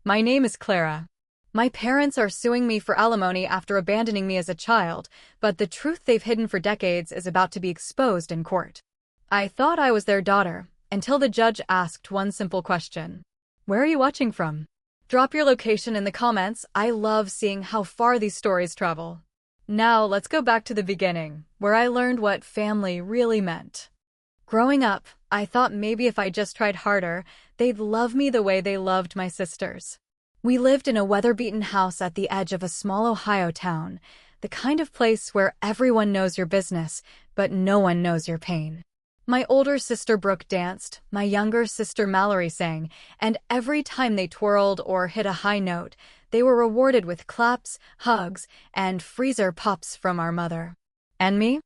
My name is Clara. My parents are suing me for alimony after abandoning me as a child, but the truth they've hidden for decades is about to be exposed in court. I thought I was their daughter, until the judge asked one simple question. Where are you watching from? Drop your location in the comments. I love seeing how far these stories travel. Now let's go back to the beginning, where I learned what family really meant. Growing up, I thought maybe if I just tried harder, they'd love me the way they loved my sisters. We lived in a weather-beaten house at the edge of a small Ohio town, the kind of place where everyone knows your business, but no one knows your pain. My older sister Brooke danced, my younger sister Mallory sang, and every time they twirled or hit a high note, they were rewarded with claps, hugs, and freezer pops from our mother. And me?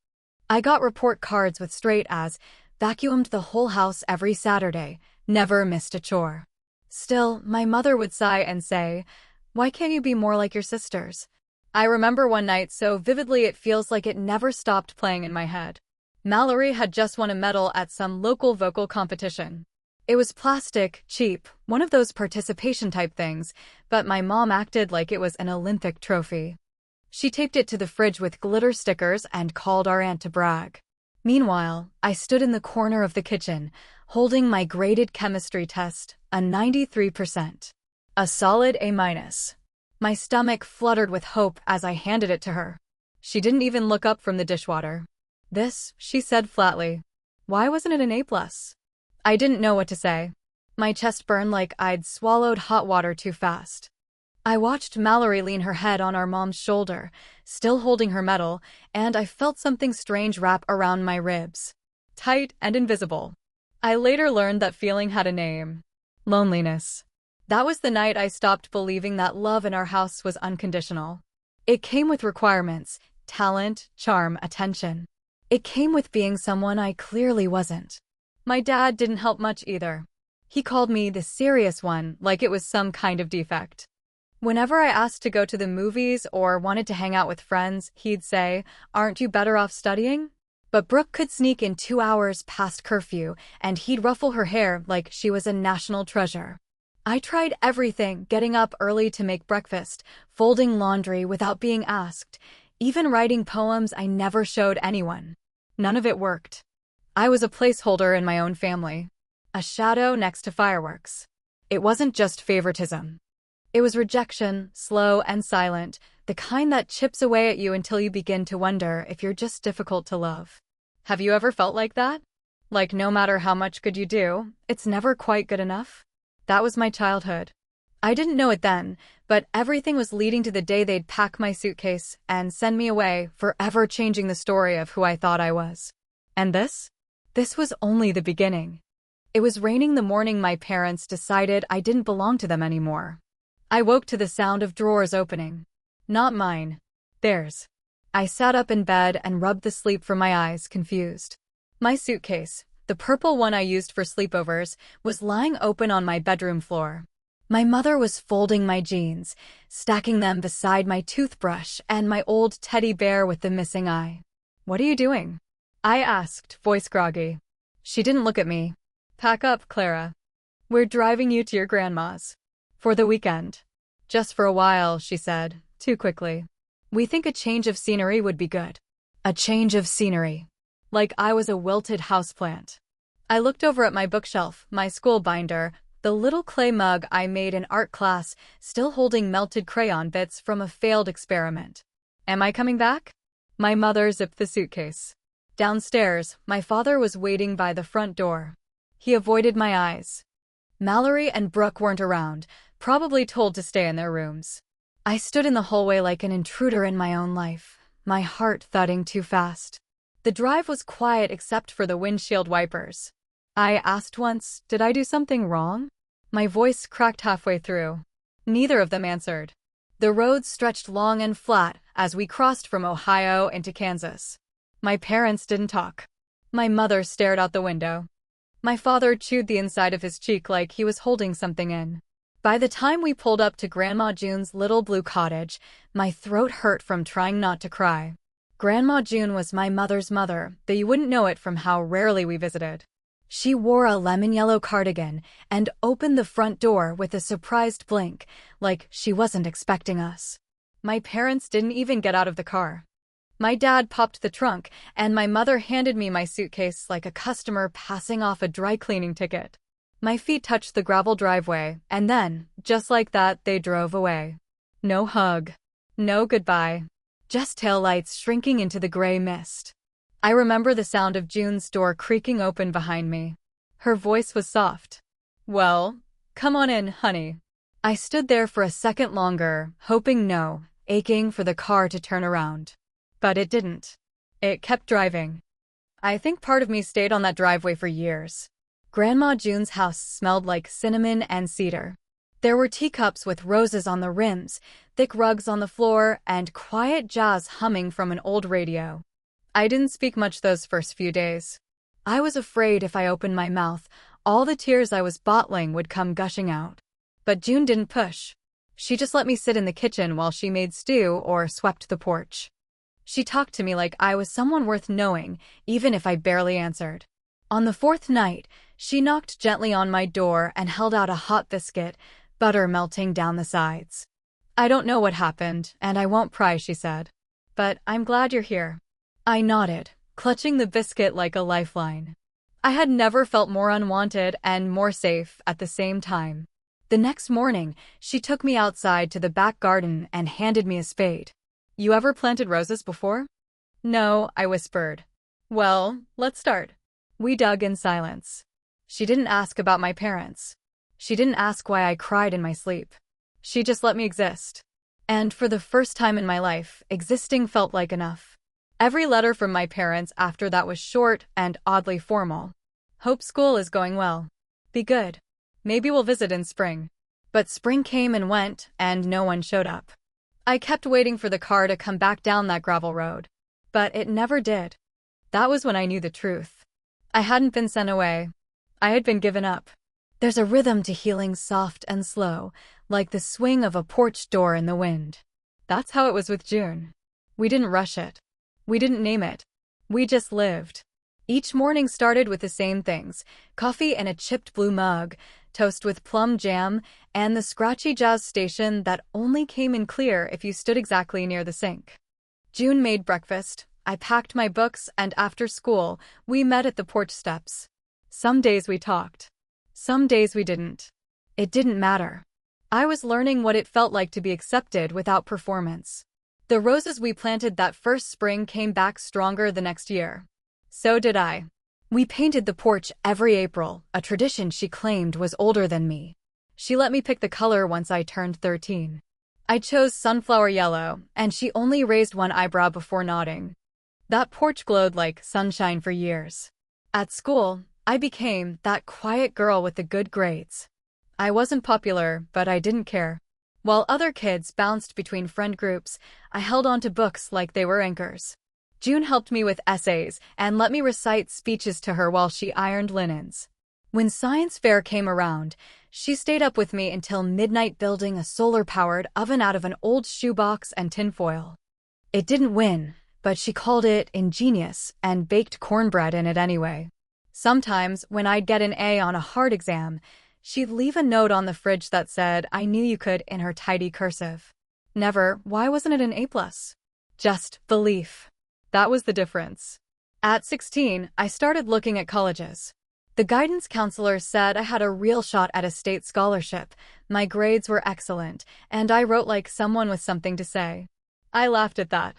I got report cards with straight A's, vacuumed the whole house every Saturday, never missed a chore. Still, my mother would sigh and say, "Why can't you be more like your sisters?" I remember one night so vividly it feels like it never stopped playing in my head. Mallory had just won a medal at some local vocal competition. It was plastic, cheap, one of those participation-type things, but my mom acted like it was an Olympic trophy. She taped it to the fridge with glitter stickers and called our aunt to brag. Meanwhile, I stood in the corner of the kitchen, holding my graded chemistry test, a 93%. A solid A-. My stomach fluttered with hope as I handed it to her. She didn't even look up from the dishwater. "This," she said flatly. "Why wasn't it an A+?" I didn't know what to say. My chest burned like I'd swallowed hot water too fast. I watched Mallory lean her head on our mom's shoulder, still holding her medal, and I felt something strange wrap around my ribs. Tight and invisible. I later learned that feeling had a name. Loneliness. That was the night I stopped believing that love in our house was unconditional. It came with requirements, talent, charm, attention. It came with being someone I clearly wasn't. My dad didn't help much either. He called me the serious one, like it was some kind of defect. Whenever I asked to go to the movies or wanted to hang out with friends, he'd say, "Aren't you better off studying?" But Brooke could sneak in 2 hours past curfew, and he'd ruffle her hair like she was a national treasure. I tried everything, getting up early to make breakfast, folding laundry without being asked, even writing poems I never showed anyone. None of it worked. I was a placeholder in my own family. A shadow next to fireworks. It wasn't just favoritism. It was rejection, slow and silent, the kind that chips away at you until you begin to wonder if you're just difficult to love. Have you ever felt like that? Like no matter how much good you do, it's never quite good enough? That was my childhood. I didn't know it then, but everything was leading to the day they'd pack my suitcase and send me away, forever changing the story of who I thought I was. And this? This was only the beginning. It was raining the morning my parents decided I didn't belong to them anymore. I woke to the sound of drawers opening. Not mine. Theirs. I sat up in bed and rubbed the sleep from my eyes, confused. My suitcase, the purple one I used for sleepovers, was lying open on my bedroom floor. My mother was folding my jeans, stacking them beside my toothbrush and my old teddy bear with the missing eye. "What are you doing?" I asked, voice groggy. She didn't look at me. "Pack up, Clara. We're driving you to your grandma's. For the weekend." "Just for a while," she said, too quickly. "We think a change of scenery would be good." A change of scenery. Like I was a wilted houseplant. I looked over at my bookshelf, my school binder, the little clay mug I made in art class, still holding melted crayon bits from a failed experiment. "Am I coming back?" My mother zipped the suitcase. Downstairs, my father was waiting by the front door. He avoided my eyes. Mallory and Brooke weren't around, probably told to stay in their rooms. I stood in the hallway like an intruder in my own life, my heart thudding too fast. The drive was quiet except for the windshield wipers. I asked once, "Did I do something wrong?" My voice cracked halfway through. Neither of them answered. The road stretched long and flat as we crossed from Ohio into Kansas. My parents didn't talk. My mother stared out the window. My father chewed the inside of his cheek like he was holding something in. By the time we pulled up to Grandma June's little blue cottage, my throat hurt from trying not to cry. Grandma June was my mother's mother, though you wouldn't know it from how rarely we visited. She wore a lemon yellow cardigan and opened the front door with a surprised blink, like she wasn't expecting us. My parents didn't even get out of the car. My dad popped the trunk, and my mother handed me my suitcase like a customer passing off a dry cleaning ticket. My feet touched the gravel driveway, and then, just like that, they drove away. No hug. No goodbye. Just taillights shrinking into the gray mist. I remember the sound of June's door creaking open behind me. Her voice was soft. "Well, come on in, honey." I stood there for a second longer, hoping no, aching for the car to turn around. But it didn't. It kept driving. I think part of me stayed on that driveway for years. Grandma June's house smelled like cinnamon and cedar. There were teacups with roses on the rims, thick rugs on the floor, and quiet jazz humming from an old radio. I didn't speak much those first few days. I was afraid if I opened my mouth, all the tears I was bottling would come gushing out. But June didn't push. She just let me sit in the kitchen while she made stew or swept the porch. She talked to me like I was someone worth knowing, even if I barely answered. On the fourth night, she knocked gently on my door and held out a hot biscuit, butter melting down the sides. "I don't know what happened, and I won't pry," she said. "But I'm glad you're here." I nodded, clutching the biscuit like a lifeline. I had never felt more unwanted and more safe at the same time. The next morning, she took me outside to the back garden and handed me a spade. "You ever planted roses before?" "No," I whispered. "Well, let's start." We dug in silence. She didn't ask about my parents. She didn't ask why I cried in my sleep. She just let me exist. And for the first time in my life, existing felt like enough. Every letter from my parents after that was short and oddly formal. "Hope school is going well. Be good. Maybe we'll visit in spring." But spring came and went, and no one showed up. I kept waiting for the car to come back down that gravel road. But it never did. That was when I knew the truth. I hadn't been sent away. I had been given up. There's a rhythm to healing, soft and slow, like the swing of a porch door in the wind. That's how it was with June. We didn't rush it. We didn't name it. We just lived. Each morning started with the same things: coffee in a chipped blue mug, toast with plum jam, and the scratchy jazz station that only came in clear if you stood exactly near the sink. June made breakfast, I packed my books, and after school, we met at the porch steps. Some days we talked. Some days we didn't. It didn't matter. I was learning what it felt like to be accepted without performance. The roses we planted that first spring came back stronger the next year. So did I. We painted the porch every April, a tradition she claimed was older than me. She let me pick the color once I turned 13. I chose sunflower yellow, and she only raised one eyebrow before nodding. That porch glowed like sunshine for years. At school, I became that quiet girl with the good grades. I wasn't popular, but I didn't care. While other kids bounced between friend groups, I held on to books like they were anchors. June helped me with essays and let me recite speeches to her while she ironed linens. When science fair came around, she stayed up with me until midnight building a solar-powered oven out of an old shoebox and tinfoil. It didn't win, but she called it ingenious and baked cornbread in it anyway. Sometimes, when I'd get an A on a hard exam, she'd leave a note on the fridge that said, "I knew you could," in her tidy cursive. Never, "Why wasn't it an A+?" Just belief. That was the difference. At 16, I started looking at colleges. The guidance counselor said I had a real shot at a state scholarship, my grades were excellent, and I wrote like someone with something to say. I laughed at that.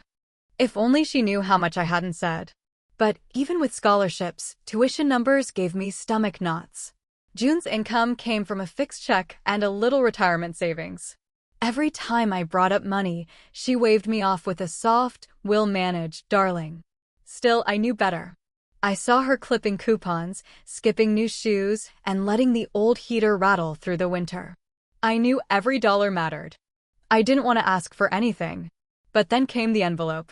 If only she knew how much I hadn't said. But even with scholarships, tuition numbers gave me stomach knots. June's income came from a fixed check and a little retirement savings. Every time I brought up money, she waved me off with a soft, "We'll-manage, darling." Still, I knew better. I saw her clipping coupons, skipping new shoes, and letting the old heater rattle through the winter. I knew every dollar mattered. I didn't want to ask for anything. But then came the envelope.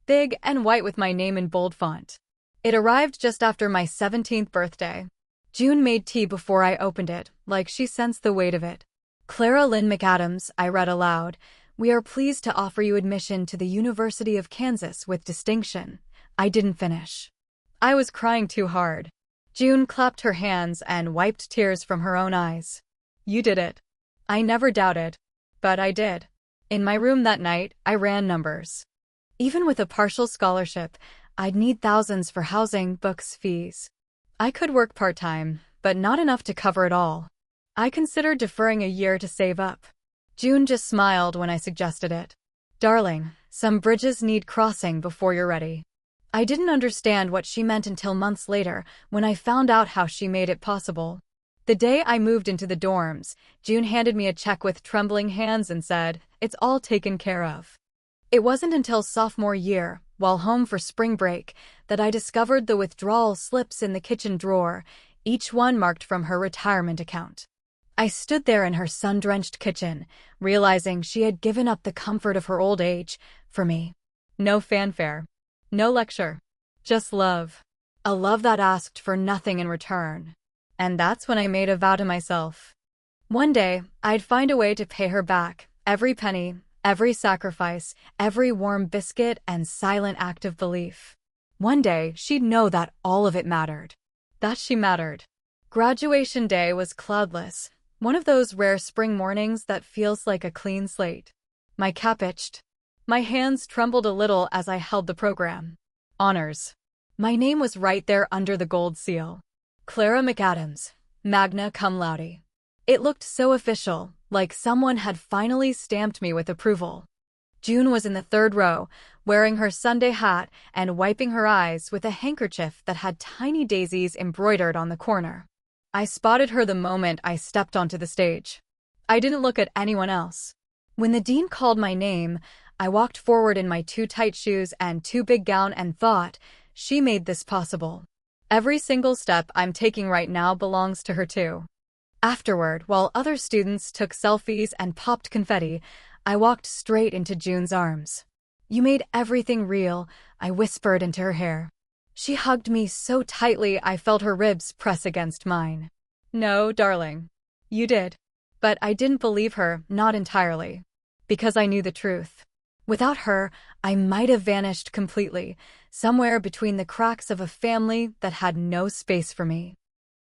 Big and white with my name in bold font. It arrived just after my 17th birthday. June made tea before I opened it, like she sensed the weight of it. "Clara Lynn McAdams," I read aloud, "we are pleased to offer you admission to the University of Kansas with distinction." I didn't finish. I was crying too hard. June clapped her hands and wiped tears from her own eyes. You did it. I never doubted. But I did. In my room that night, I ran numbers. Even with a partial scholarship, I'd need thousands for housing, books, fees. I could work part-time, but not enough to cover it all. I considered deferring a year to save up. June just smiled when I suggested it. Darling, some bridges need crossing before you're ready. I didn't understand what she meant until months later when I found out how she made it possible. The day I moved into the dorms, June handed me a check with trembling hands and said, "It's all taken care of." It wasn't until sophomore year, while home for spring break, that I discovered the withdrawal slips in the kitchen drawer, each one marked from her retirement account. I stood there in her sun-drenched kitchen, realizing she had given up the comfort of her old age for me. No fanfare. No lecture. Just love. A love that asked for nothing in return. And that's when I made a vow to myself. One day, I'd find a way to pay her back, every penny, every sacrifice, every warm biscuit and silent act of belief. One day, she'd know that all of it mattered. That she mattered. Graduation day was cloudless, one of those rare spring mornings that feels like a clean slate. My cap itched. My hands trembled a little as I held the program. Honors. My name was right there under the gold seal. Clara McAdams, magna cum laude. It looked so official, like someone had finally stamped me with approval. June was in the third row, wearing her Sunday hat and wiping her eyes with a handkerchief that had tiny daisies embroidered on the corner. I spotted her the moment I stepped onto the stage. I didn't look at anyone else. When the dean called my name, I walked forward in my too tight shoes and too big gown and thought, she made this possible. Every single step I'm taking right now belongs to her too. Afterward, while other students took selfies and popped confetti, I walked straight into June's arms. "You made everything real," I whispered into her hair. She hugged me so tightly I felt her ribs press against mine. "No, darling. You did." But I didn't believe her, not entirely. Because I knew the truth. Without her, I might have vanished completely, somewhere between the cracks of a family that had no space for me.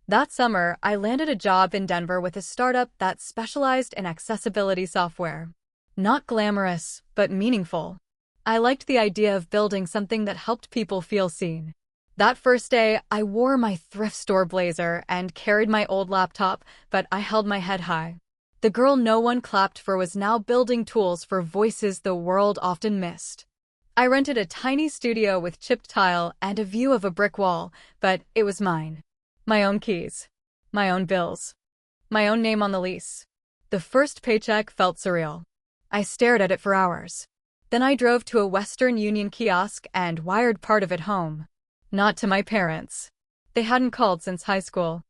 That summer, I landed a job in Denver with a startup that specialized in accessibility software. Not glamorous, but meaningful. I liked the idea of building something that helped people feel seen. That first day, I wore my thrift store blazer and carried my old laptop, but I held my head high. The girl no one clapped for was now building tools for voices the world often missed. I rented a tiny studio with chipped tile and a view of a brick wall, but it was mine. My own keys. My own bills. My own name on the lease. The first paycheck felt surreal. I stared at it for hours. Then I drove to a Western Union kiosk and wired part of it home. Not to my parents. They hadn't called since high school.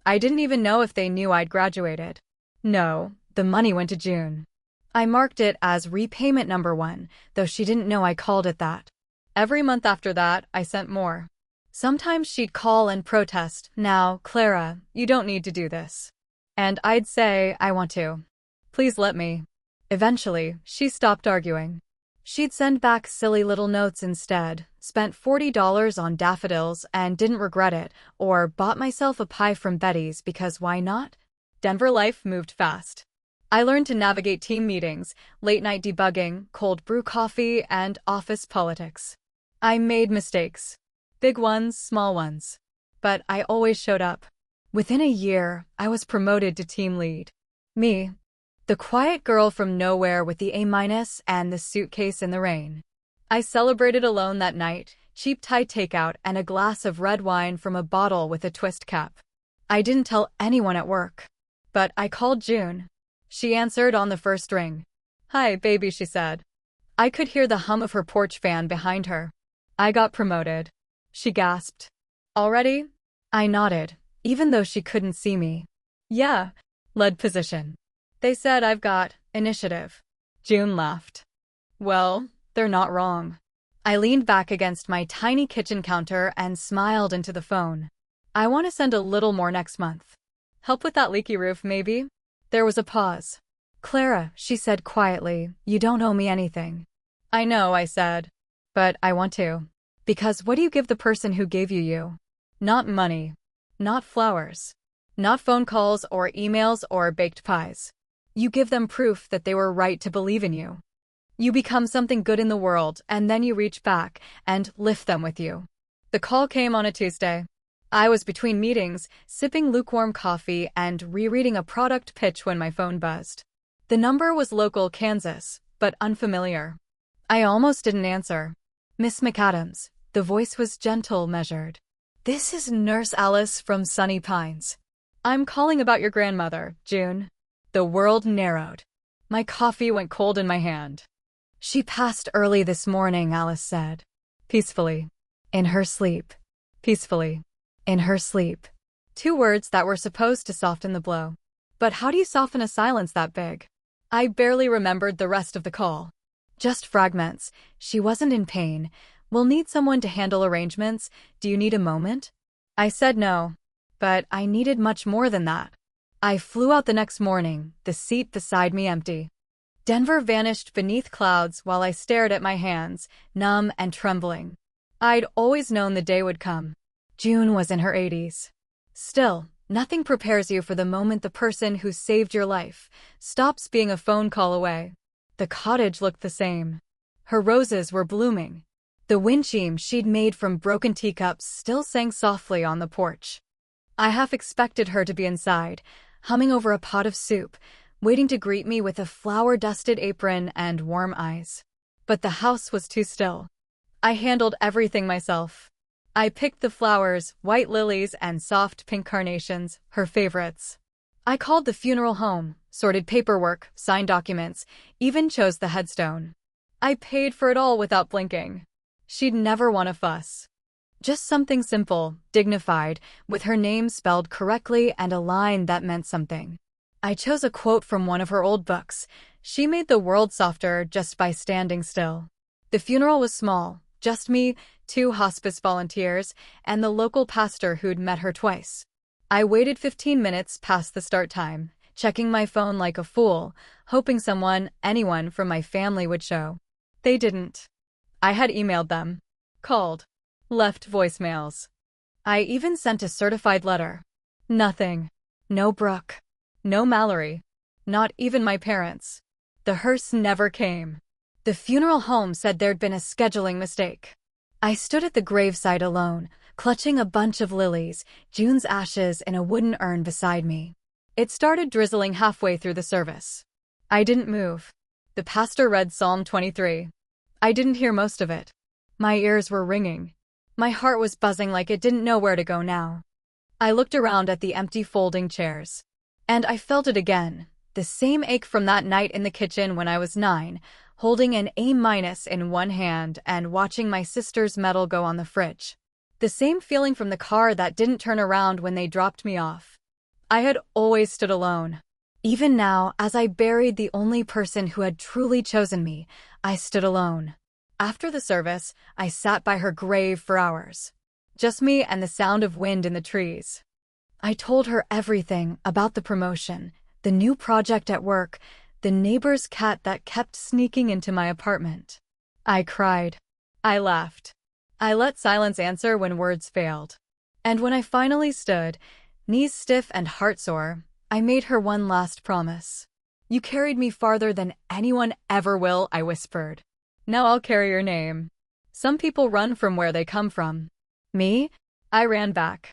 I didn't even know if they knew I'd graduated. No, the money went to June. I marked it as repayment number 1, though she didn't know I called it that. Every month after that, I sent more. Sometimes she'd call and protest, "Now, Clara, you don't need to do this." And I'd say, "I want to. Please let me." Eventually, she stopped arguing. She'd send back silly little notes instead, spent $40 on daffodils and didn't regret it, or bought myself a pie from Betty's because why not? Denver life moved fast. I learned to navigate team meetings, late-night debugging, cold brew coffee, and office politics. I made mistakes. Big ones, small ones. But I always showed up. Within a year, I was promoted to team lead. Me. The quiet girl from nowhere with the A- and the suitcase in the rain. I celebrated alone that night, cheap Thai takeout and a glass of red wine from a bottle with a twist cap. I didn't tell anyone at work. But I called June. She answered on the first ring. "Hi, baby," she said. I could hear the hum of her porch fan behind her. "I got promoted." She gasped. "Already?" I nodded, even though she couldn't see me. "Yeah, lead position. They said I've got initiative." June laughed. "Well, they're not wrong." I leaned back against my tiny kitchen counter and smiled into the phone. "I want to send a little more next month. Help with that leaky roof, maybe?" There was a pause. "Clara," she said quietly, "you don't owe me anything." "I know," I said. "But I want to. Because what do you give the person who gave you you? Not money. Not flowers. Not phone calls or emails or baked pies. You give them proof that they were right to believe in you. You become something good in the world, and then you reach back and lift them with you. The call came on a Tuesday. I was between meetings, sipping lukewarm coffee and rereading a product pitch when my phone buzzed. The number was local Kansas, but unfamiliar. I almost didn't answer. Miss McAdams. The voice was gentle, measured. This is Nurse Alice from Sunny Pines. I'm calling about your grandmother, June. The world narrowed. My coffee went cold in my hand. She passed early this morning, Alice said. Peacefully. In her sleep. Peacefully. In her sleep. 2 words that were supposed to soften the blow. But how do you soften a silence that big? I barely remembered the rest of the call. Just fragments. She wasn't in pain. We'll need someone to handle arrangements. Do you need a moment? I said no. But I needed much more than that. I flew out the next morning, the seat beside me empty. Denver vanished beneath clouds while I stared at my hands, numb and trembling. I'd always known the day would come. June was in her 80s. Still, nothing prepares you for the moment the person who saved your life stops being a phone call away. The cottage looked the same. Her roses were blooming. The wind chime she'd made from broken teacups still sang softly on the porch. I half expected her to be inside, humming over a pot of soup, waiting to greet me with a flour-dusted apron and warm eyes. But the house was too still. I handled everything myself. I picked the flowers, white lilies and soft pink carnations, her favorites. I called the funeral home, sorted paperwork, signed documents, even chose the headstone. I paid for it all without blinking. She'd never want a fuss. Just something simple, dignified, with her name spelled correctly and a line that meant something. I chose a quote from one of her old books. She made the world softer just by standing still. The funeral was small, just me, 2 hospice volunteers, and the local pastor who'd met her twice. I waited 15 minutes past the start time, checking my phone like a fool, hoping anyone from my family would show. They didn't. I had emailed them, called, left voicemails. I even sent a certified letter. Nothing. No Brooke. No Mallory. Not even my parents. The hearse never came. The funeral home said there'd been a scheduling mistake. I stood at the gravesite alone, clutching a bunch of lilies, June's ashes in a wooden urn beside me. It started drizzling halfway through the service. I didn't move. The pastor read Psalm 23. I didn't hear most of it. My ears were ringing. My heart was buzzing like it didn't know where to go now. I looked around at the empty folding chairs. And I felt it again, the same ache from that night in the kitchen when I was 9, holding an A- in one hand and watching my sister's medal go on the fridge. The same feeling from the car that didn't turn around when they dropped me off. I had always stood alone. Even now, as I buried the only person who had truly chosen me, I stood alone. After the service, I sat by her grave for hours. Just me and the sound of wind in the trees. I told her everything about the promotion, the new project at work, the neighbor's cat that kept sneaking into my apartment. I cried. I laughed. I let silence answer when words failed. And when I finally stood, knees stiff and heart sore, I made her one last promise. You carried me farther than anyone ever will, I whispered. Now I'll carry your name. Some people run from where they come from. Me? I ran back.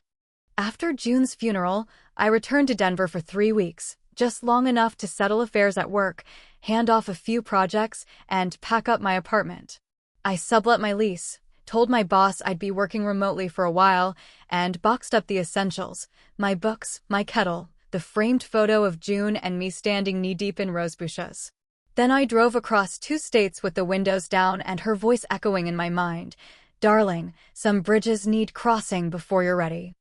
After June's funeral, I returned to Denver for 3 weeks, just long enough to settle affairs at work, hand off a few projects, and pack up my apartment. I sublet my lease, told my boss I'd be working remotely for a while, and boxed up the essentials, my books, my kettle, the framed photo of June and me standing knee-deep in rosebushes. Then I drove across 2 states with the windows down and her voice echoing in my mind. Darling, some bridges need crossing before you're ready.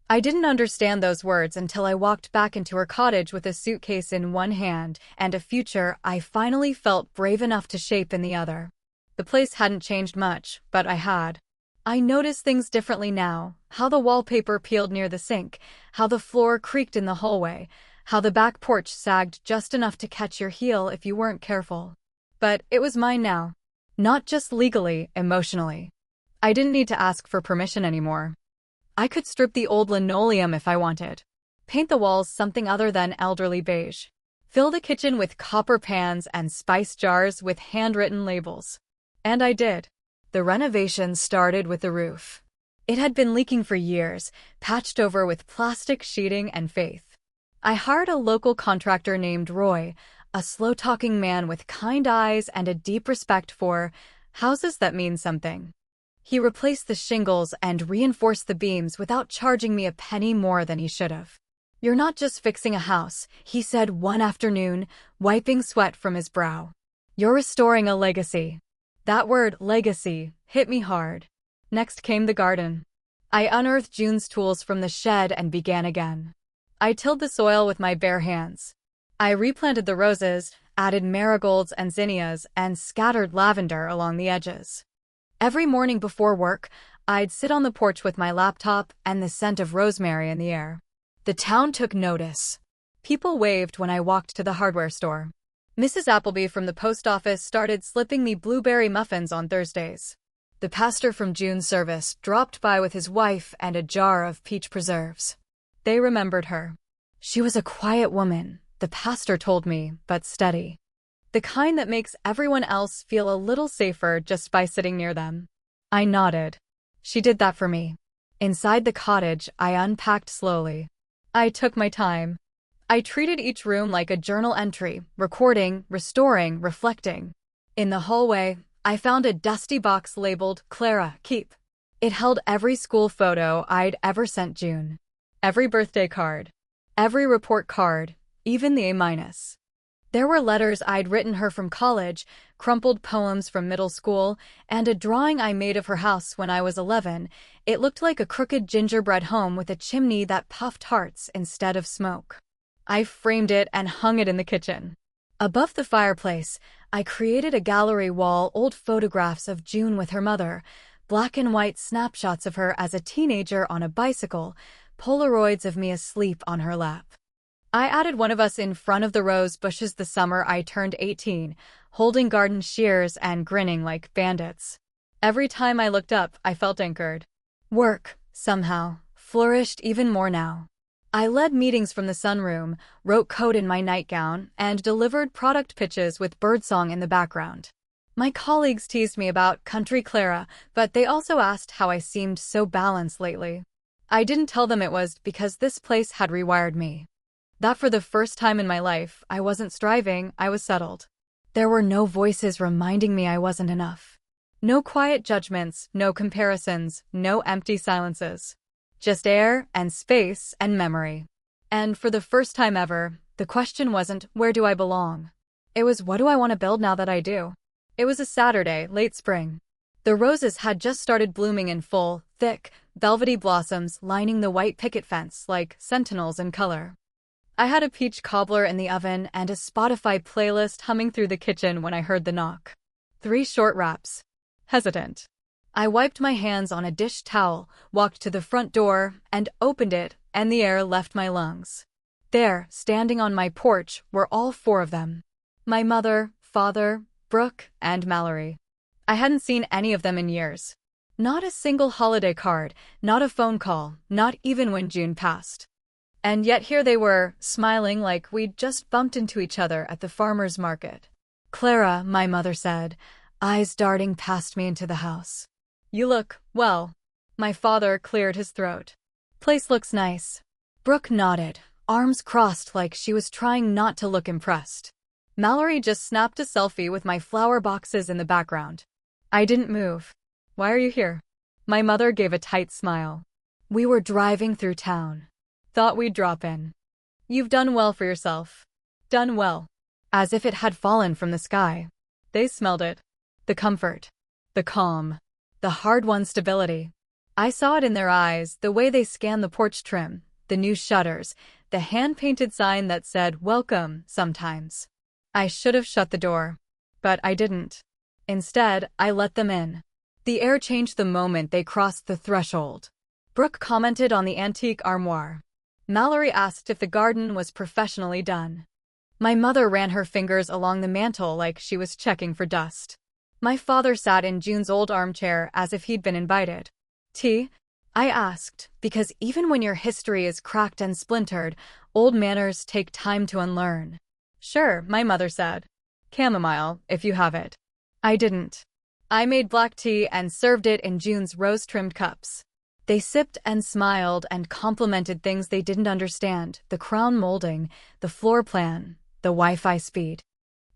I didn't understand those words until I walked back into her cottage with a suitcase in one hand and a future I finally felt brave enough to shape in the other. The place hadn't changed much, but I had. I noticed things differently now, how the wallpaper peeled near the sink, how the floor creaked in the hallway, how the back porch sagged just enough to catch your heel if you weren't careful. But it was mine now. Not just legally, emotionally. I didn't need to ask for permission anymore. I could strip the old linoleum if I wanted. Paint the walls something other than elderly beige. Fill the kitchen with copper pans and spice jars with handwritten labels. And I did. The renovation started with the roof. It had been leaking for years, patched over with plastic sheeting and faith. I hired a local contractor named Roy, a slow-talking man with kind eyes and a deep respect for houses that mean something. He replaced the shingles and reinforced the beams without charging me a penny more than he should have. "You're not just fixing a house," he said one afternoon, wiping sweat from his brow. "You're restoring a legacy." That word, legacy, hit me hard. Next came the garden. I unearthed June's tools from the shed and began again. I tilled the soil with my bare hands. I replanted the roses, added marigolds and zinnias, and scattered lavender along the edges. Every morning before work, I'd sit on the porch with my laptop and the scent of rosemary in the air. The town took notice. People waved when I walked to the hardware store. Mrs. Appleby from the post office started slipping me blueberry muffins on Thursdays. The pastor from June's service dropped by with his wife and a jar of peach preserves. They remembered her. She was a quiet woman, the pastor told me, but steady. The kind that makes everyone else feel a little safer just by sitting near them. I nodded. She did that for me. Inside the cottage, I unpacked slowly. I took my time. I treated each room like a journal entry, recording, restoring, reflecting. In the hallway, I found a dusty box labeled Clara, keep. It held every school photo I'd ever sent June. Every birthday card. Every report card, even the A-. There were letters I'd written her from college, crumpled poems from middle school, and a drawing I made of her house when I was 11. It looked like a crooked gingerbread home with a chimney that puffed hearts instead of smoke. I framed it and hung it in the kitchen. Above the fireplace, I created a gallery wall, old photographs of June with her mother, black and white snapshots of her as a teenager on a bicycle, Polaroids of me asleep on her lap. I added one of us in front of the rose bushes the summer I turned 18, holding garden shears and grinning like bandits. Every time I looked up, I felt anchored. Work, somehow, flourished even more now. I led meetings from the sunroom, wrote code in my nightgown, and delivered product pitches with birdsong in the background. My colleagues teased me about Country Clara, but they also asked how I seemed so balanced lately. I didn't tell them it was because this place had rewired me. That for the first time in my life, I wasn't striving, I was settled. There were no voices reminding me I wasn't enough. No quiet judgments, no comparisons, no empty silences. Just air and space and memory. And for the first time ever, the question wasn't, where do I belong? It was, what do I want to build now that I do? It was a Saturday, late spring. The roses had just started blooming in full, thick, velvety blossoms lining the white picket fence like sentinels in color. I had a peach cobbler in the oven and a Spotify playlist humming through the kitchen when I heard the knock. 3 short raps. Hesitant. I wiped my hands on a dish towel, walked to the front door, and opened it, and the air left my lungs. There, standing on my porch, were all 4 of them. My mother, father, Brooke, and Mallory. I hadn't seen any of them in years. Not a single holiday card, not a phone call, not even when June passed. And yet here they were, smiling like we'd just bumped into each other at the farmer's market. "Clara," my mother said, eyes darting past me into the house. "You look, well." My father cleared his throat. "Place looks nice." Brooke nodded, arms crossed like she was trying not to look impressed. Mallory just snapped a selfie with my flower boxes in the background. I didn't move. "Why are you here?" My mother gave a tight smile. "We were driving through town. Thought we'd drop in." "You've done well for yourself." Done well. As if it had fallen from the sky. They smelled it. The comfort. The calm. The hard-won stability. I saw it in their eyes, the way they scanned the porch trim, the new shutters, the hand-painted sign that said, "Welcome," sometimes. I should have shut the door. But I didn't. Instead, I let them in. The air changed the moment they crossed the threshold. Brooke commented on the antique armoire. Mallory asked if the garden was professionally done. My mother ran her fingers along the mantel like she was checking for dust. My father sat in June's old armchair as if he'd been invited. "Tea?" I asked, because even when your history is cracked and splintered, old manners take time to unlearn. Sure, my mother said. Chamomile, if you have it. I didn't. I made black tea and served it in June's rose-trimmed cups. They sipped and smiled and complimented things they didn't understand, the crown molding, the floor plan, the Wi-Fi speed.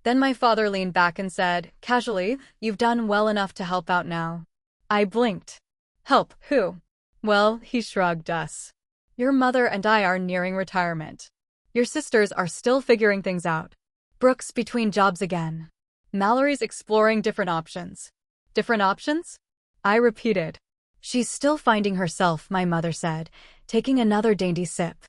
Then my father leaned back and said, casually, "You've done well enough to help out now." I blinked. Help, who? Well, he shrugged us. Your mother and I are nearing retirement. Your sisters are still figuring things out. Brooke's between jobs again. Mallory's exploring different options. Different options? I repeated. She's still finding herself, my mother said, taking another dainty sip.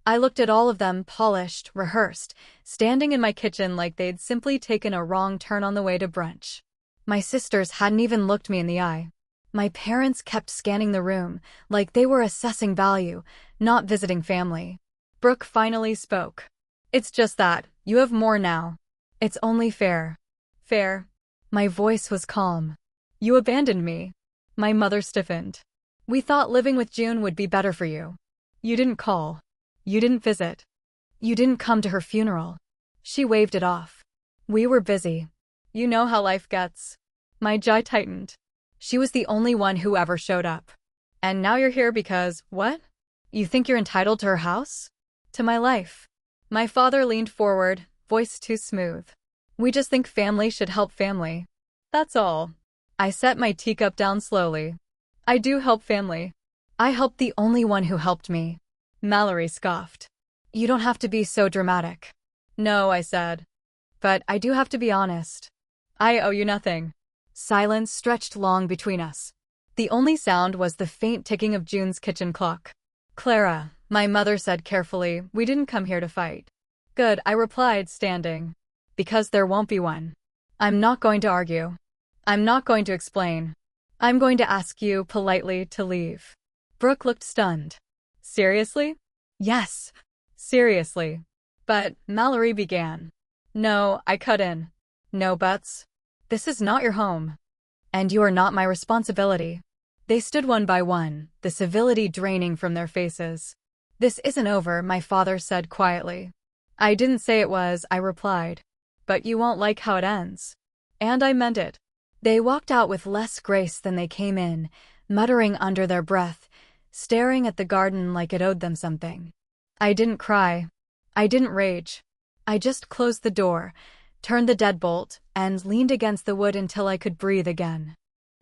I looked at all of them, polished, rehearsed, standing in my kitchen like they'd simply taken a wrong turn on the way to brunch. My sisters hadn't even looked me in the eye. My parents kept scanning the room, like they were assessing value, not visiting family. Brooke finally spoke. It's just that, you have more now. It's only fair. Fair? My voice was calm. You abandoned me. My mother stiffened. We thought living with June would be better for you. You didn't call. You didn't visit. You didn't come to her funeral. She waved it off. We were busy. You know how life gets. My jaw tightened. She was the only one who ever showed up. And now you're here because, what? You think you're entitled to her house? To my life. My father leaned forward, voice too smooth. We just think family should help family. That's all. I set my teacup down slowly. I do help family. I helped the only one who helped me. Mallory scoffed. You don't have to be so dramatic. No, I said. But I do have to be honest. I owe you nothing. Silence stretched long between us. The only sound was the faint ticking of June's kitchen clock. Clara, my mother said carefully, we didn't come here to fight. Good, I replied, standing. Because there won't be one. I'm not going to argue. I'm not going to explain. I'm going to ask you politely to leave. Brooke looked stunned. Seriously? Yes. Seriously. But, Mallory began. No, I cut in. No buts. This is not your home. And you are not my responsibility. They stood one by one, the civility draining from their faces. This isn't over, my father said quietly. I didn't say it was, I replied. But you won't like how it ends. And I meant it. They walked out with less grace than they came in, muttering under their breath, staring at the garden like it owed them something. I didn't cry. I didn't rage. I just closed the door, turned the deadbolt, and leaned against the wood until I could breathe again.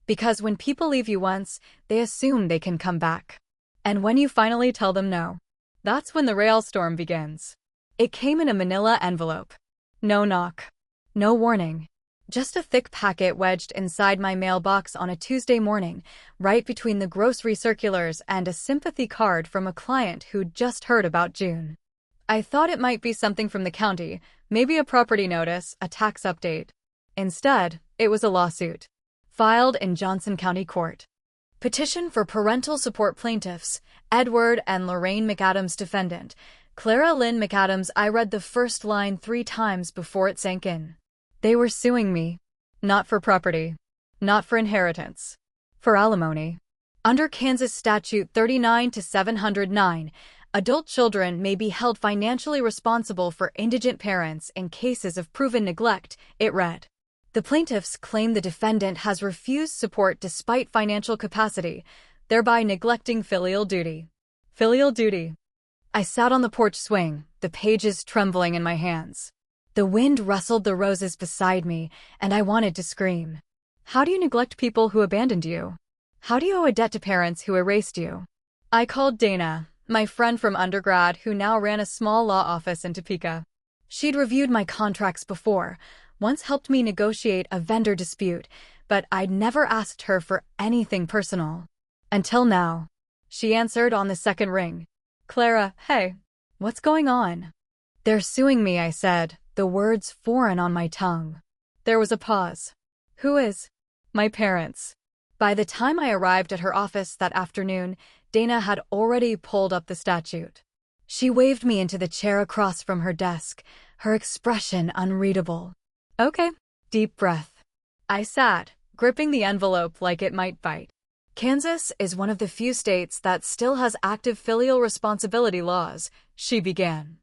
Because when people leave you once, they assume they can come back. And when you finally tell them no, that's when the railstorm begins. It came in a manila envelope. No knock. No warning. Just a thick packet wedged inside my mailbox on a Tuesday morning, right between the grocery circulars and a sympathy card from a client who'd just heard about June. I thought it might be something from the county, maybe a property notice, a tax update. Instead, it was a lawsuit. Filed in Johnson County Court. Petition for parental support plaintiffs, Edward and Lorraine McAdams defendant, Clara Lynn McAdams. I read the first line 3 times before it sank in. They were suing me. Not for property. Not for inheritance. For alimony. Under Kansas Statute 39-709, adult children may be held financially responsible for indigent parents in cases of proven neglect, it read. The plaintiffs claim the defendant has refused support despite financial capacity, thereby neglecting filial duty. Filial duty. I sat on the porch swing, the pages trembling in my hands. The wind rustled the roses beside me, and I wanted to scream. How do you neglect people who abandoned you? How do you owe a debt to parents who erased you? I called Dana, my friend from undergrad who now ran a small law office in Topeka. She'd reviewed my contracts before, once helped me negotiate a vendor dispute, but I'd never asked her for anything personal. Until now. She answered on the second ring. Clara, hey. What's going on? They're suing me, I said, the words foreign on my tongue. There was a pause. Who is? My parents. By the time I arrived at her office that afternoon, Dana had already pulled up the statute. She waved me into the chair across from her desk, her expression unreadable. Okay. Deep breath. I sat, gripping the envelope like it might bite. Kansas is one of the few states that still has active filial responsibility laws, she began.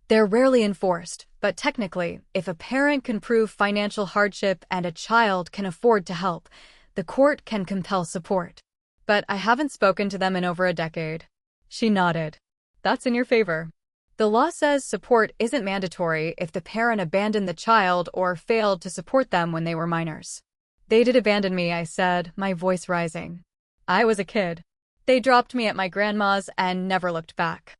They're rarely enforced, but technically, if a parent can prove financial hardship and a child can afford to help, the court can compel support. But I haven't spoken to them in over a decade. She nodded. That's in your favor. The law says support isn't mandatory if the parent abandoned the child or failed to support them when they were minors. They did abandon me, I said, my voice rising. I was a kid. They dropped me at my grandma's and never looked back.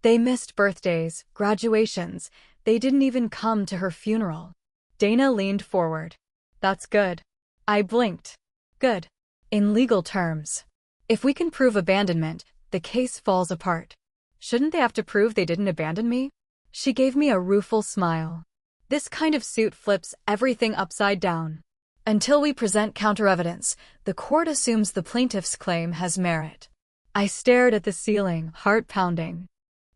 They missed birthdays, graduations. They didn't even come to her funeral. Dana leaned forward. That's good. I blinked. Good. In legal terms. If we can prove abandonment, the case falls apart. Shouldn't they have to prove they didn't abandon me? She gave me a rueful smile. This kind of suit flips everything upside down. Until we present counter-evidence, the court assumes the plaintiff's claim has merit. I stared at the ceiling, heart pounding.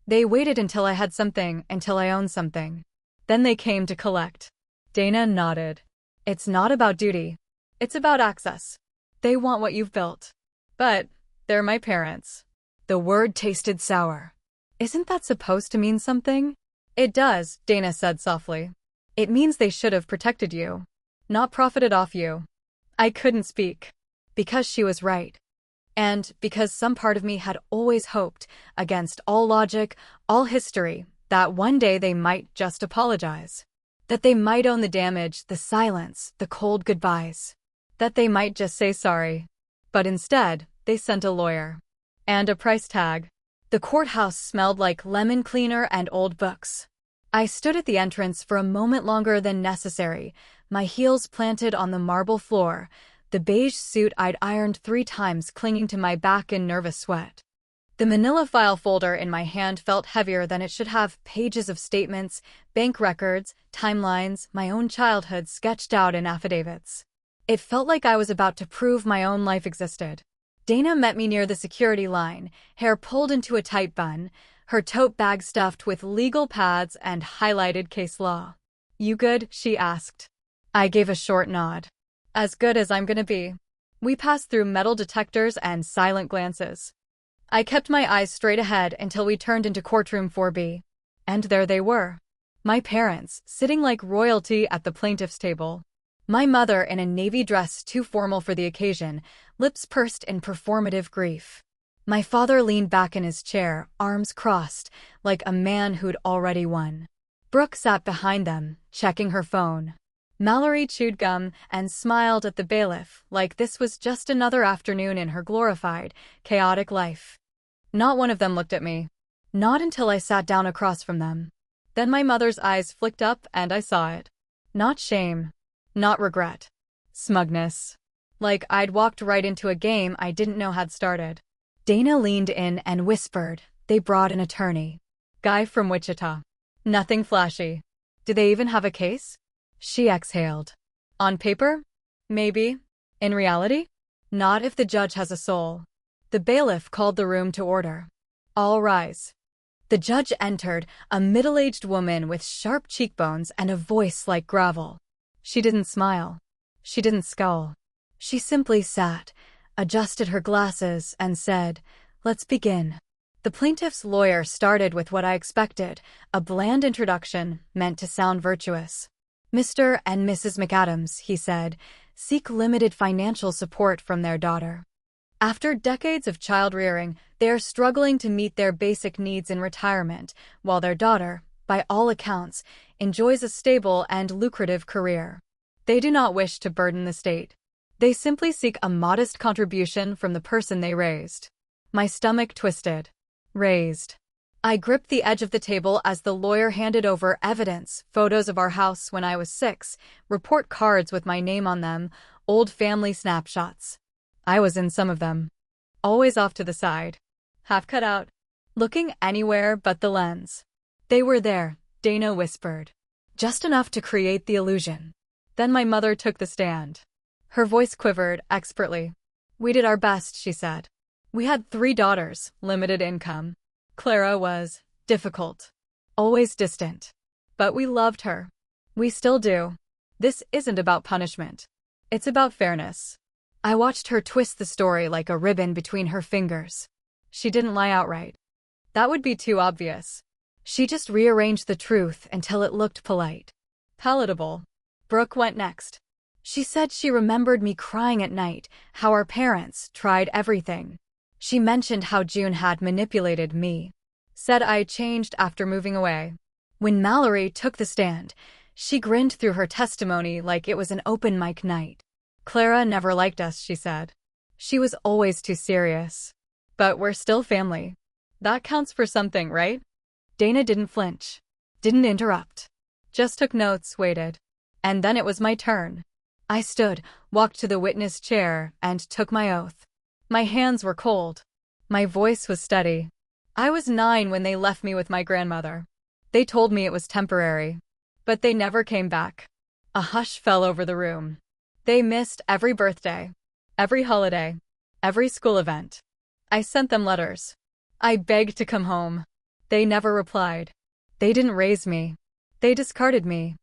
They waited until I had something, until I owned something. Then they came to collect. Dana nodded. It's not about duty. It's about access. They want what you've built. But they're my parents. The word tasted sour. Isn't that supposed to mean something? It does, Dana said softly. It means they should have protected you. Not profited off you. I couldn't speak. Because she was right. And because some part of me had always hoped, against all logic, all history, that one day they might just apologize. That they might own the damage, the silence, the cold goodbyes. That they might just say sorry. But instead, they sent a lawyer. And a price tag. The courthouse smelled like lemon cleaner and old books. I stood at the entrance for a moment longer than necessary, my heels planted on the marble floor, the beige suit I'd ironed 3 times clinging to my back in nervous sweat. The manila file folder in my hand felt heavier than it should have, pages of statements, bank records, timelines, my own childhood sketched out in affidavits. It felt like I was about to prove my own life existed. Dana met me near the security line, hair pulled into a tight bun, her tote bag stuffed with legal pads and highlighted case law. You good? She asked. I gave a short nod. As good as I'm gonna be. We passed through metal detectors and silent glances. I kept my eyes straight ahead until we turned into courtroom 4B. And there they were. My parents, sitting like royalty at the plaintiff's table. My mother in a navy dress too formal for the occasion, lips pursed in performative grief. My father leaned back in his chair, arms crossed, like a man who'd already won. Brooke sat behind them, checking her phone. Mallory chewed gum and smiled at the bailiff, like this was just another afternoon in her glorified, chaotic life. Not one of them looked at me. Not until I sat down across from them. Then my mother's eyes flicked up and I saw it. Not shame. Not regret. Smugness. Like I'd walked right into a game I didn't know had started. Dana leaned in and whispered, they brought an attorney. Guy from Wichita. Nothing flashy. Do they even have a case? She exhaled. On paper? Maybe. In reality? Not if the judge has a soul. The bailiff called the room to order. All rise. The judge entered, a middle-aged woman with sharp cheekbones and a voice like gravel. She didn't smile. She didn't scowl. She simply sat, adjusted her glasses, and said, "Let's begin." The plaintiff's lawyer started with what I expected, a bland introduction meant to sound virtuous. Mr. and Mrs. McAdams, he said, seek limited financial support from their daughter. After decades of child-rearing, they are struggling to meet their basic needs in retirement, while their daughter, by all accounts, enjoys a stable and lucrative career. They do not wish to burden the state. They simply seek a modest contribution from the person they raised. My stomach twisted. Raised. I gripped the edge of the table as the lawyer handed over evidence, photos of our house when I was 6, report cards with my name on them, old family snapshots. I was in some of them. Always off to the side. Half cut out. Looking anywhere but the lens. They were there, Dana whispered. Just enough to create the illusion. Then my mother took the stand. Her voice quivered expertly. We did our best, she said. We had 3 daughters, limited income. Clara was difficult, always distant. But we loved her. We still do. This isn't about punishment. It's about fairness. I watched her twist the story like a ribbon between her fingers. She didn't lie outright. That would be too obvious. She just rearranged the truth until it looked polite. Palatable. Brooke went next. She said she remembered me crying at night, how our parents tried everything. She mentioned how June had manipulated me. Said I changed after moving away. When Mallory took the stand, she grinned through her testimony like it was an open mic night. Clara never liked us, she said. She was always too serious. But we're still family. That counts for something, right? Dana didn't flinch. Didn't interrupt. Just took notes, waited. And then it was my turn. I stood, walked to the witness chair, and took my oath. My hands were cold. My voice was steady. I was 9 when they left me with my grandmother. They told me it was temporary. But they never came back. A hush fell over the room. They missed every birthday, every holiday, every school event. I sent them letters. I begged to come home. They never replied. They didn't raise me. They discarded me.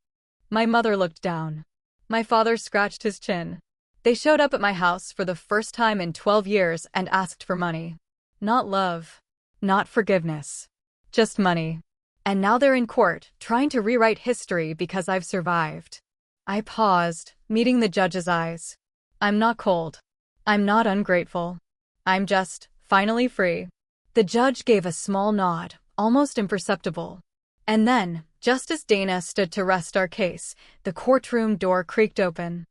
My mother looked down. My father scratched his chin. They showed up at my house for the first time in 12 years and asked for money. Not love. Not forgiveness. Just money. And now they're in court, trying to rewrite history because I've survived. I paused, meeting the judge's eyes. I'm not cold. I'm not ungrateful. I'm just, finally free. The judge gave a small nod, almost imperceptible. And then, just as Dana stood to rest our case, the courtroom door creaked open.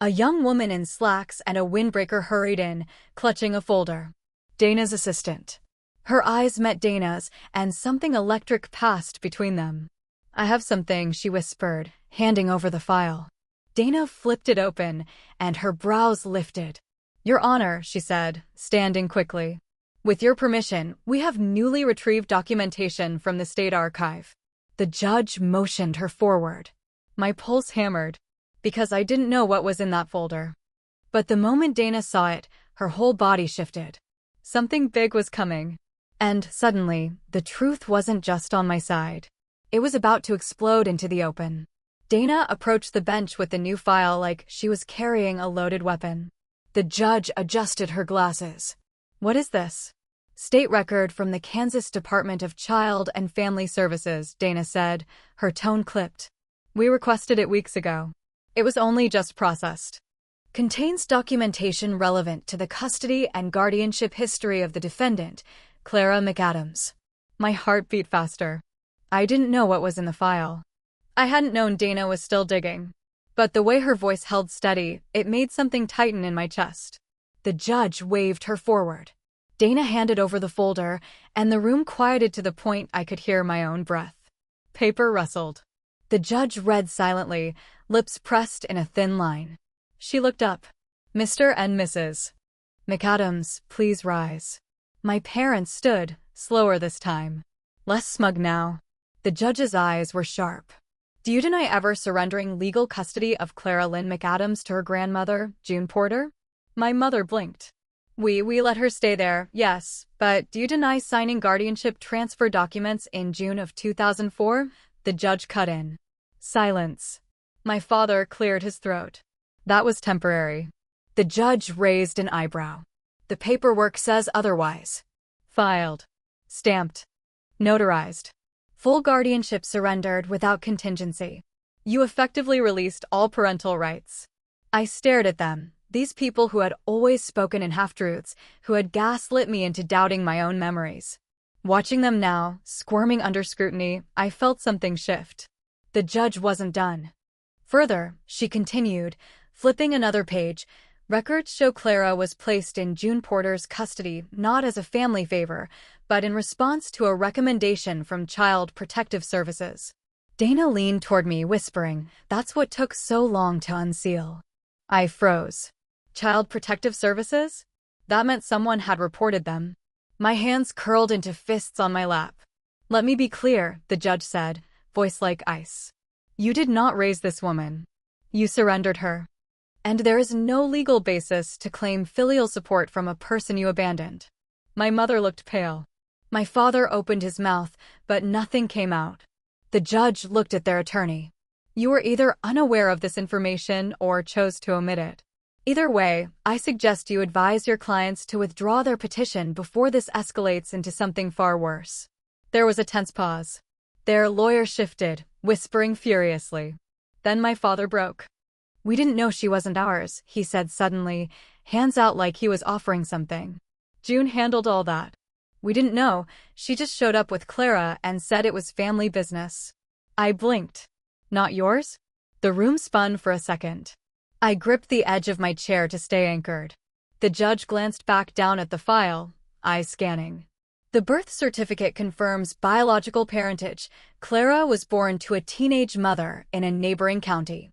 A young woman in slacks and a windbreaker hurried in, clutching a folder. Dana's assistant. Her eyes met Dana's, and something electric passed between them. I have something, she whispered, handing over the file. Dana flipped it open, and her brows lifted. Your Honor, she said, standing quickly. With your permission, we have newly retrieved documentation from the State Archive. The judge motioned her forward. My pulse hammered, because I didn't know what was in that folder. But the moment Dana saw it, her whole body shifted. Something big was coming. And, suddenly, the truth wasn't just on my side. It was about to explode into the open. Dana approached the bench with the new file like she was carrying a loaded weapon. The judge adjusted her glasses. What is this? State record from the Kansas Department of Child and Family Services, Dana said, her tone clipped. We requested it weeks ago. It was only just processed. Contains documentation relevant to the custody and guardianship history of the defendant, Clara McAdams. My heart beat faster. I didn't know what was in the file. I hadn't known Dana was still digging. But the way her voice held steady, it made something tighten in my chest. The judge waved her forward. Dana handed over the folder, and the room quieted to the point I could hear my own breath. Paper rustled. The judge read silently, lips pressed in a thin line. She looked up. Mr. and Mrs. McAdams, please rise. My parents stood, slower this time. Less smug now. The judge's eyes were sharp. Do you deny ever surrendering legal custody of Clara Lynn McAdams to her grandmother, June Porter? My mother blinked. We let her stay there, yes, but do you deny signing guardianship transfer documents in June of 2004? The judge cut in. Silence. My father cleared his throat. That was temporary. The judge raised an eyebrow. The paperwork says otherwise. Filed. Stamped. Notarized. Full guardianship surrendered without contingency. You effectively released all parental rights. I stared at them, these people who had always spoken in half-truths, who had gaslit me into doubting my own memories. Watching them now, squirming under scrutiny, I felt something shift. The judge wasn't done. Further, she continued, flipping another page, records show Clara was placed in June Porter's custody not as a family favor, but in response to a recommendation from Child Protective Services. Dana leaned toward me, whispering, "That's what took so long to unseal." I froze. Child Protective Services? That meant someone had reported them. My hands curled into fists on my lap. "Let me be clear," the judge said, voice like ice. "You did not raise this woman. You surrendered her. And there is no legal basis to claim filial support from a person you abandoned." My mother looked pale. My father opened his mouth, but nothing came out. The judge looked at their attorney. "You were either unaware of this information or chose to omit it." Either way, I suggest you advise your clients to withdraw their petition before this escalates into something far worse. There was a tense pause. Their lawyer shifted, whispering furiously. Then my father broke. "We didn't know she wasn't ours," he said suddenly, hands out like he was offering something. "June handled all that. We didn't know, she just showed up with Clara and said it was family business." I blinked. "Not yours?" The room spun for a second. I gripped the edge of my chair to stay anchored. The judge glanced back down at the file, eyes scanning. The birth certificate confirms biological parentage. Clara was born to a teenage mother in a neighboring county.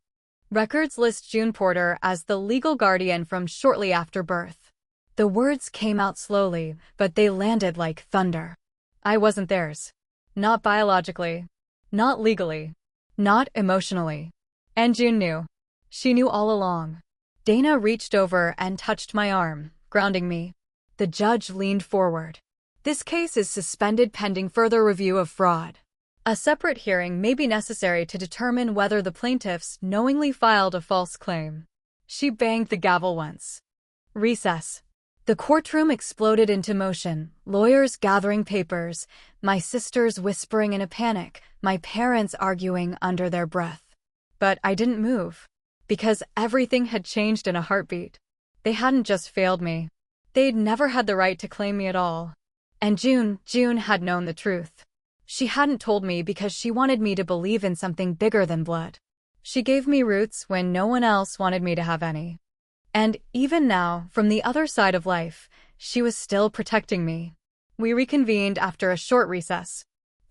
Records list June Porter as the legal guardian from shortly after birth. The words came out slowly, but they landed like thunder. I wasn't theirs. Not biologically. Not legally. Not emotionally. And June knew. She knew all along. Dana reached over and touched my arm, grounding me. The judge leaned forward. "This case is suspended pending further review of fraud. A separate hearing may be necessary to determine whether the plaintiffs knowingly filed a false claim." She banged the gavel once. Recess. The courtroom exploded into motion, lawyers gathering papers, my sisters whispering in a panic, my parents arguing under their breath. But I didn't move. Because everything had changed in a heartbeat. They hadn't just failed me. They'd never had the right to claim me at all. And June had known the truth. She hadn't told me because she wanted me to believe in something bigger than blood. She gave me roots when no one else wanted me to have any. And even now, from the other side of life, she was still protecting me. We reconvened after a short recess.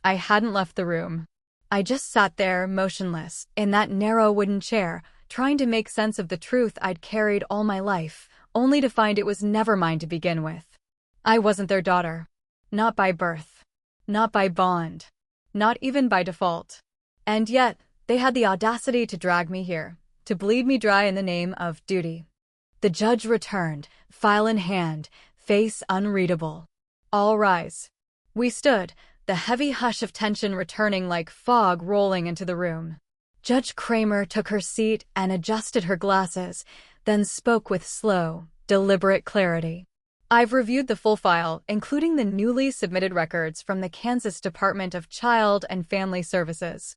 I hadn't left the room. I just sat there, motionless, in that narrow wooden chair, trying to make sense of the truth I'd carried all my life, only to find it was never mine to begin with. I wasn't their daughter. Not by birth. Not by bond. Not even by default. And yet, they had the audacity to drag me here, to bleed me dry in the name of duty. The judge returned, file in hand, face unreadable. "All rise." We stood, the heavy hush of tension returning like fog rolling into the room. Judge Kramer took her seat and adjusted her glasses, then spoke with slow, deliberate clarity. "I've reviewed the full file, including the newly submitted records from the Kansas Department of Child and Family Services.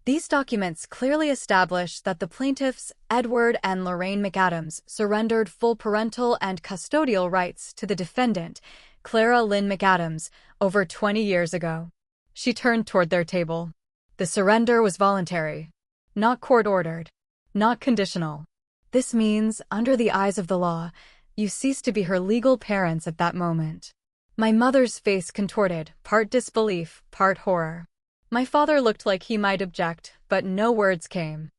These documents clearly establish that the plaintiffs, Edward and Lorraine McAdams, surrendered full parental and custodial rights to the defendant, Clara Lynn McAdams, over 20 years ago." She turned toward their table. "The surrender was voluntary. Not court-ordered. Not conditional. This means, under the eyes of the law, you cease to be her legal parents at that moment." My mother's face contorted, part disbelief, part horror. My father looked like he might object, but no words came.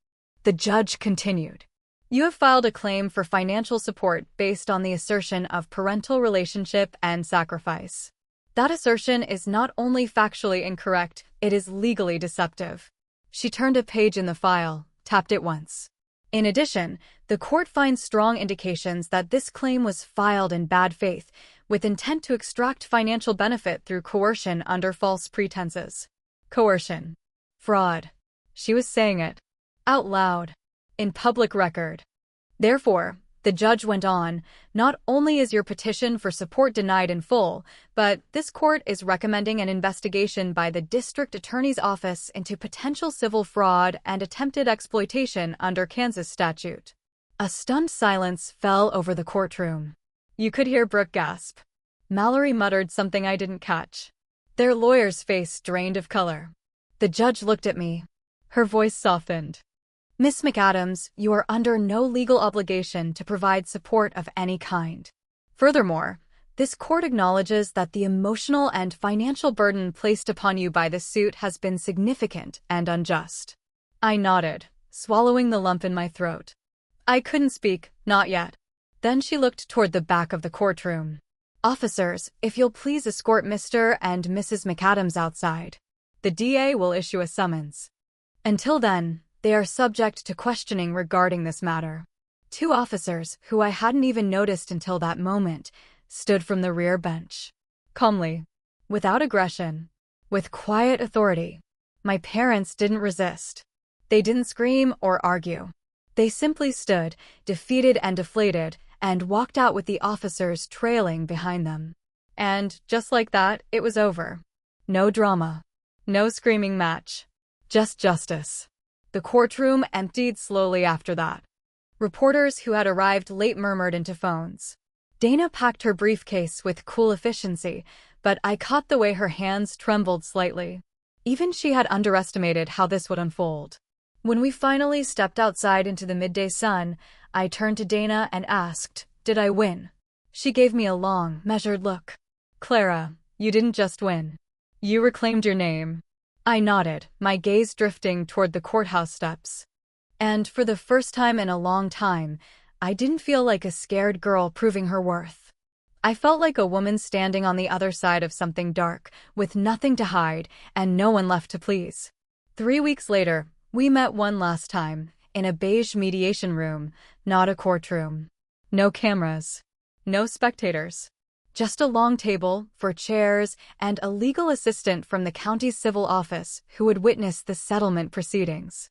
The judge continued. "You have filed a claim for financial support based on the assertion of parental relationship and sacrifice. That assertion is not only factually incorrect, it is legally deceptive." She turned a page in the file, tapped it once. "In addition, the court finds strong indications that this claim was filed in bad faith, with intent to extract financial benefit through coercion under false pretenses." Coercion. Fraud. She was saying it. Out loud. In public record. "Therefore," the judge went on, "not only is your petition for support denied in full, but this court is recommending an investigation by the district attorney's office into potential civil fraud and attempted exploitation under Kansas statute." A stunned silence fell over the courtroom. You could hear Brooke gasp. Mallory muttered something I didn't catch. Their lawyer's face drained of color. The judge looked at me. Her voice softened. "Miss McAdams, you are under no legal obligation to provide support of any kind. Furthermore, this court acknowledges that the emotional and financial burden placed upon you by this suit has been significant and unjust." I nodded, swallowing the lump in my throat. I couldn't speak, not yet. Then she looked toward the back of the courtroom. "Officers, if you'll please escort Mr. and Mrs. McAdams outside. The DA will issue a summons. Until then, they are subject to questioning regarding this matter." Two officers, who I hadn't even noticed until that moment, stood from the rear bench. Calmly. Without aggression. With quiet authority. My parents didn't resist. They didn't scream or argue. They simply stood, defeated and deflated, and walked out with the officers trailing behind them. And, just like that, it was over. No drama. No screaming match. Just justice. The courtroom emptied slowly after that. Reporters who had arrived late murmured into phones. Dana packed her briefcase with cool efficiency, but I caught the way her hands trembled slightly. Even she had underestimated how this would unfold. When we finally stepped outside into the midday sun, I turned to Dana and asked, "Did I win?" She gave me a long, measured look. "Clara, you didn't just win. You reclaimed your name." I nodded, my gaze drifting toward the courthouse steps. And for the first time in a long time, I didn't feel like a scared girl proving her worth. I felt like a woman standing on the other side of something dark, with nothing to hide and no one left to please. 3 weeks later, we met one last time, in a beige mediation room, not a courtroom. No cameras. No spectators. Just a long table, 4 chairs, and a legal assistant from the county's civil office who would witness the settlement proceedings.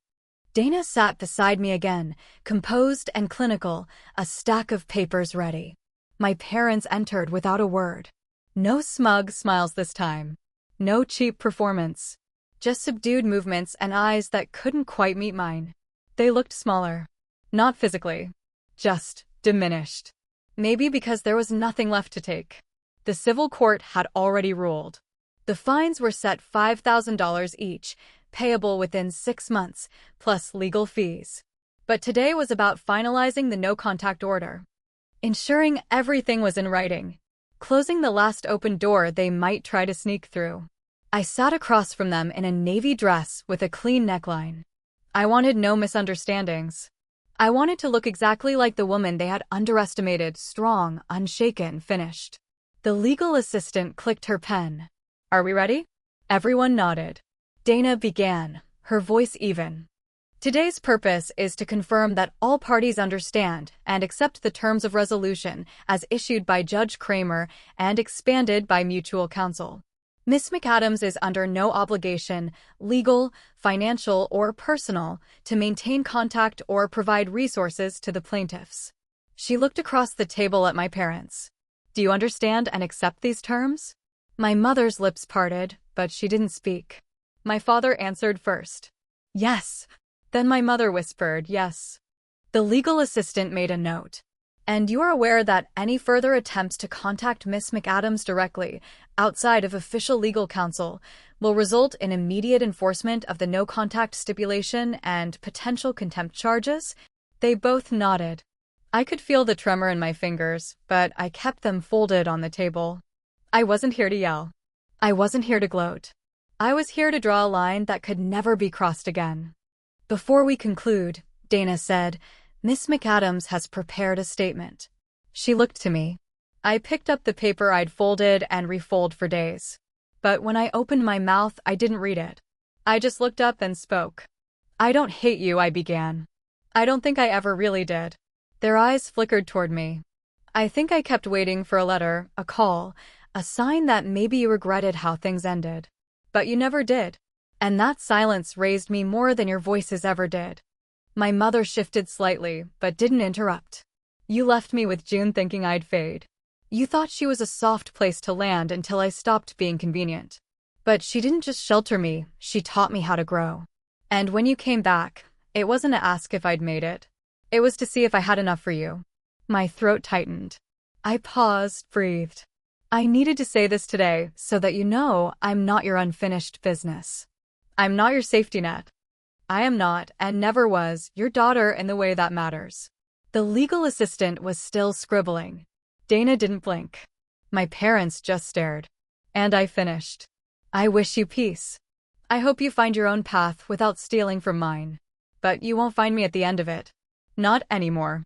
Dana sat beside me again, composed and clinical, a stack of papers ready. My parents entered without a word. No smug smiles this time. No cheap performance. Just subdued movements and eyes that couldn't quite meet mine. They looked smaller. Not physically. Just diminished. Maybe because there was nothing left to take. The civil court had already ruled. The fines were set $5,000 each, payable within 6 months, plus legal fees. But today was about finalizing the no-contact order. Ensuring everything was in writing. Closing the last open door they might try to sneak through. I sat across from them in a navy dress with a clean neckline. I wanted no misunderstandings. I wanted to look exactly like the woman they had underestimated, strong, unshaken, finished. The legal assistant clicked her pen. "Are we ready?" Everyone nodded. Dana began, her voice even. "Today's purpose is to confirm that all parties understand and accept the terms of resolution as issued by Judge Kramer and expanded by mutual counsel. Ms. McAdams is under no obligation, legal, financial, or personal, to maintain contact or provide resources to the plaintiffs." She looked across the table at my parents. "Do you understand and accept these terms?" My mother's lips parted, but she didn't speak. My father answered first. "Yes." Then my mother whispered, "Yes." The legal assistant made a note. "And you are aware that any further attempts to contact Miss McAdams directly, outside of official legal counsel, will result in immediate enforcement of the no-contact stipulation and potential contempt charges?" They both nodded. I could feel the tremor in my fingers, but I kept them folded on the table. I wasn't here to yell. I wasn't here to gloat. I was here to draw a line that could never be crossed again. "Before we conclude," Dana said, "Miss McAdams has prepared a statement." She looked to me. I picked up the paper I'd folded and refolded for days. But when I opened my mouth, I didn't read it. I just looked up and spoke. "I don't hate you," I began. I don't think I ever really did. Their eyes flickered toward me. "I think I kept waiting for a letter, a call, a sign that maybe you regretted how things ended. But you never did. And that silence raised me more than your voices ever did." My mother shifted slightly, but didn't interrupt. "You left me with June thinking I'd fade. You thought she was a soft place to land until I stopped being convenient. But she didn't just shelter me, she taught me how to grow. And when you came back, it wasn't to ask if I'd made it. It was to see if I had enough for you." My throat tightened. I paused, breathed. "I needed to say this today so that you know I'm not your unfinished business. I'm not your safety net. I am not, and never was, your daughter in the way that matters." The legal assistant was still scribbling. Dana didn't blink. My parents just stared. And I finished. "I wish you peace. I hope you find your own path without stealing from mine. But you won't find me at the end of it. Not anymore."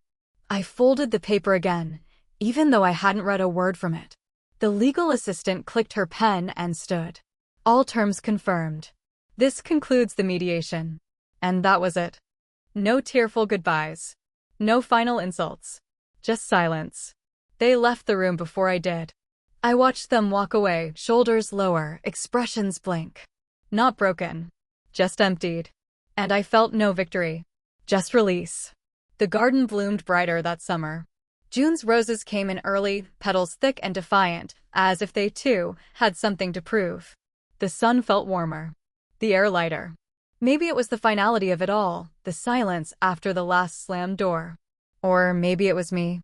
I folded the paper again, even though I hadn't read a word from it. The legal assistant clicked her pen and stood. "All terms confirmed. This concludes the mediation." And that was it. No tearful goodbyes. No final insults. Just silence. They left the room before I did. I watched them walk away, shoulders lower, expressions blank. Not broken. Just emptied. And I felt no victory. Just release. The garden bloomed brighter that summer. June's roses came in early, petals thick and defiant, as if they, too, had something to prove. The sun felt warmer. The air lighter. Maybe it was the finality of it all, the silence after the last slammed door. Or maybe it was me.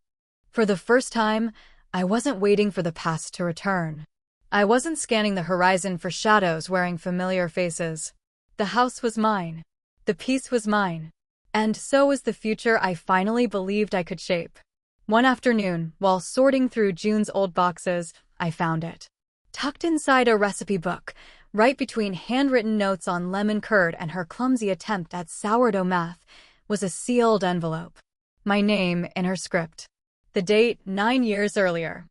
For the first time, I wasn't waiting for the past to return. I wasn't scanning the horizon for shadows wearing familiar faces. The house was mine. The peace was mine. And so was the future I finally believed I could shape. One afternoon, while sorting through June's old boxes, I found it. Tucked inside a recipe book, right between handwritten notes on lemon curd and her clumsy attempt at sourdough math, was a sealed envelope. My name in her script. The date 9 years earlier.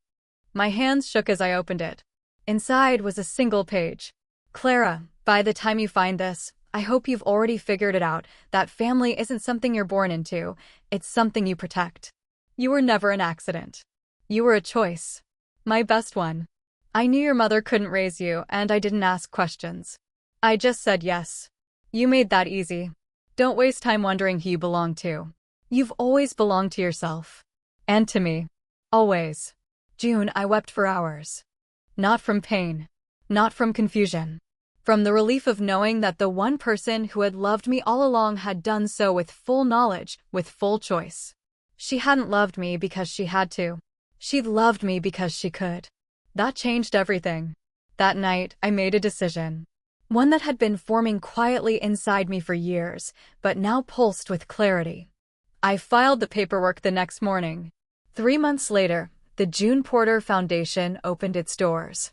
My hands shook as I opened it. Inside was a single page. Clara, by the time you find this, I hope you've already figured it out that family isn't something you're born into, it's something you protect. You were never an accident. You were a choice. My best one. I knew your mother couldn't raise you, and I didn't ask questions. I just said yes. You made that easy. Don't waste time wondering who you belong to. You've always belonged to yourself. And to me. Always. June, I wept for hours. Not from pain. Not from confusion. From the relief of knowing that the one person who had loved me all along had done so with full knowledge, with full choice. She hadn't loved me because she had to. She'd loved me because she could. That changed everything. That night, I made a decision. One that had been forming quietly inside me for years, but now pulsed with clarity. I filed the paperwork the next morning. 3 months later, the June Porter Foundation opened its doors.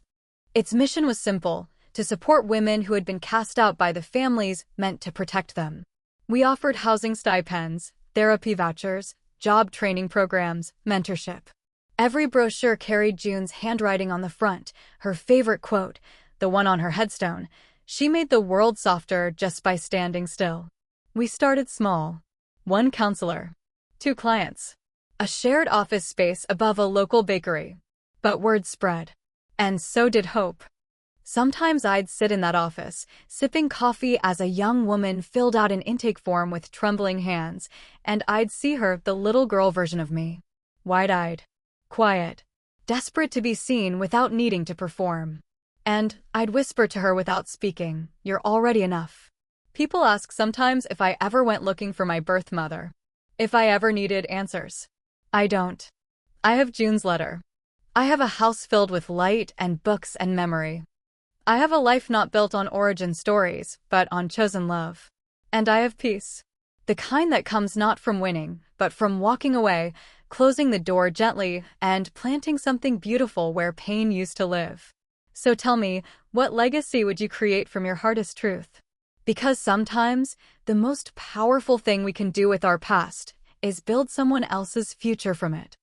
Its mission was simple: to support women who had been cast out by the families meant to protect them. We offered housing stipends, therapy vouchers, job training programs, mentorship. Every brochure carried June's handwriting on the front, her favorite quote, the one on her headstone. She made the world softer just by standing still. We started small. 1 counselor. 2 clients. A shared office space above a local bakery. But word spread. And so did hope. Sometimes I'd sit in that office, sipping coffee as a young woman filled out an intake form with trembling hands, and I'd see her, the little girl version of me. Wide-eyed. Quiet. Desperate to be seen without needing to perform. And I'd whisper to her without speaking, "You're already enough." People ask sometimes if I ever went looking for my birth mother. If I ever needed answers. I don't. I have June's letter. I have a house filled with light and books and memory. I have a life not built on origin stories, but on chosen love. And I have peace. The kind that comes not from winning, but from walking away, closing the door gently, and planting something beautiful where pain used to live. So tell me, what legacy would you create from your hardest truth? Because sometimes, the most powerful thing we can do with our past is build someone else's future from it.